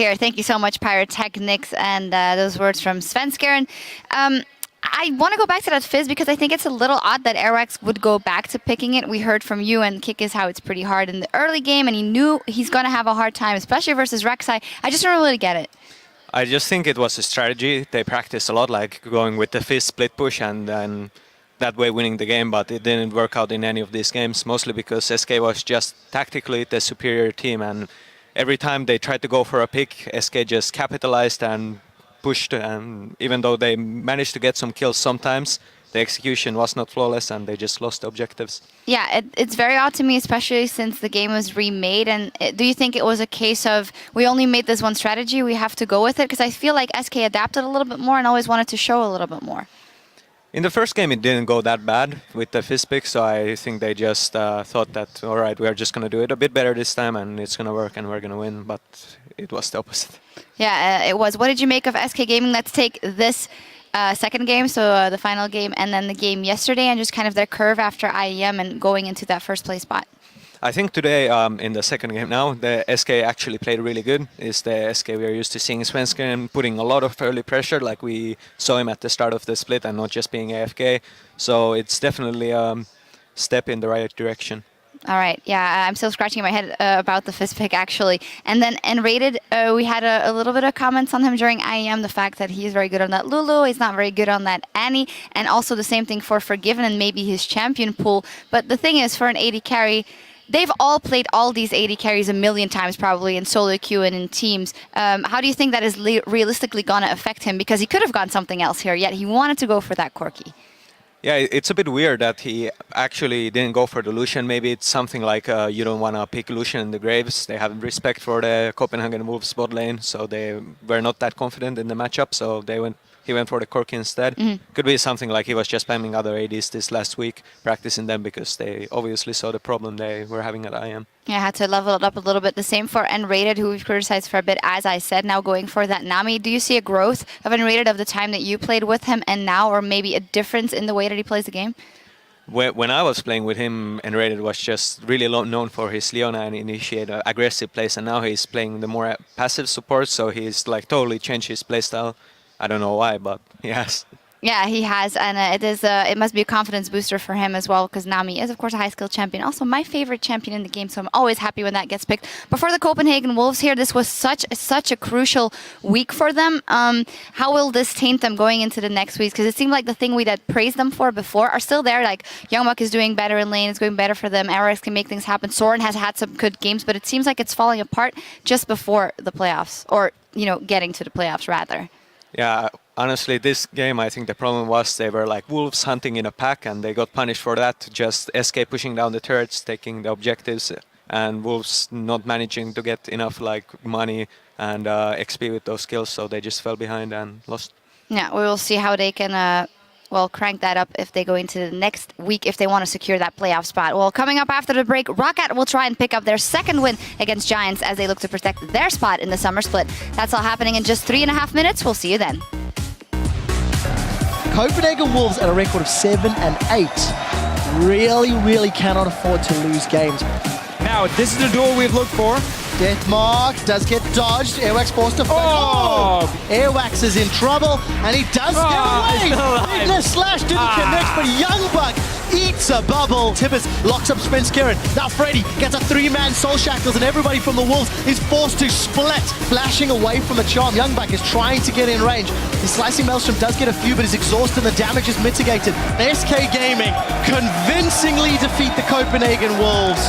Here, thank you so much, Pyrotechnics, and those words from Svenskeren. I want to go back to that Fizz because I think it's a little odd that Airwax would go back to picking it. We heard from you and Kikis how it's pretty hard in the early game, and he knew he's going to have a hard time, especially versus Rek'Sai. I just don't really get it. I just think it was a strategy. They practiced a lot, like going with the Fizz split push and then that way winning the game, but it didn't work out in any of these games, mostly because SK was just tactically the superior team, and every time they tried to go for a pick, SK just capitalized and pushed, and even though they managed to get some kills sometimes, the execution was not flawless and they just lost the objectives. Yeah, it's very odd to me, especially since the game was remade. And do you think it was a case of, we only made this one strategy, we have to go with it? Because I feel like SK adapted a little bit more and always wanted to show a little bit more. In the first game, it didn't go that bad with the Fizz pick, so I think they just thought that, all right, we're just going to do it a bit better this time and it's going to work and we're going to win, but it was the opposite. Yeah, it was. What did you make of SK Gaming? Let's take this second game, so the final game, and then the game yesterday, and just kind of their curve after IEM and going into that first place spot. I think today, in the second game now, the SK actually played really good. It's the SK we are used to seeing Svenskeren putting a lot of early pressure, like we saw him at the start of the split, and not just being AFK. So it's definitely a step in the right direction. All right, yeah, I'm still scratching my head about the Fizz pick, actually. And then N-Rated, we had a little bit of comments on him during IEM, the fact that he's very good on that Lulu, he's not very good on that Annie, and also the same thing for Forgiven and maybe his champion pool. But the thing is, for an AD carry, they've all played all these AD carries a million times probably in solo queue and in teams. How do you think that is realistically going to affect him? Because he could have gone something else here, yet he wanted to go for that Corki. Yeah, it's a bit weird that he actually didn't go for the Lucian. Maybe it's something like you don't want to pick Lucian in the Graves. They have respect for the Copenhagen Wolves bot lane, so they were not that confident in the matchup, so he went for the Corki instead. Could be something like he was just spamming other ADs this last week, practicing them because they obviously saw the problem they were having at IM. Yeah, had to level it up a little bit. The same for N-Rated, who we've criticized for a bit, as I said, now going for that Nami. Do you see a growth of N-Rated of the time that you played with him and now, or maybe a difference in the way that he plays the game? When I was playing with him, N-Rated was just really known for his Leona and initiate aggressive plays, and now he's playing the more passive support, so he's like totally changed his playstyle. I don't know why, but he has. Yeah, he has, and it must be a confidence booster for him as well, because Nami is, of course, a high-skill champion. Also, my favorite champion in the game, so I'm always happy when that gets picked. But for the Copenhagen Wolves here, this was such a crucial week for them. How will this taint them going into the next weeks? Because it seemed like the thing we had praised them for before are still there. Like, Youngbuck is doing better in lane, it's going better for them. Arex can make things happen. Soren has had some good games, but it seems like it's falling apart just before the playoffs, or, you know, getting to the playoffs, rather. Yeah, honestly, this game, I think the problem was they were like wolves hunting in a pack and they got punished for that. Just SK pushing down the turrets, taking the objectives, and wolves not managing to get enough like money and XP with those kills, so they just fell behind and lost. Yeah, we will see how they can well, crank that up if they go into the next week, if they want to secure that playoff spot. Well, coming up after the break, Roccat will try and pick up their second win against Giants as they look to protect their spot in the summer split. That's all happening in just 3.5 minutes. We'll see you then. Copenhagen Wolves at a record of 7 and 8 really cannot afford to lose games. Now, this is the duel we've looked for. Deathmark does get dodged. Airwax forced to Oh! Airwax is in trouble, and he does get away. Witness slash didn't connect, but Youngbuck eats a bubble. Tibbers locks up Svenskeren. Now Freddy gets a 3-man Soul Shackles, and everybody from the Wolves is forced to split. Flashing away from the charm, Youngbuck is trying to get in range. His Slicing Maelstrom does get a few, but is exhausted and the damage is mitigated. SK Gaming convincingly defeat the Copenhagen Wolves.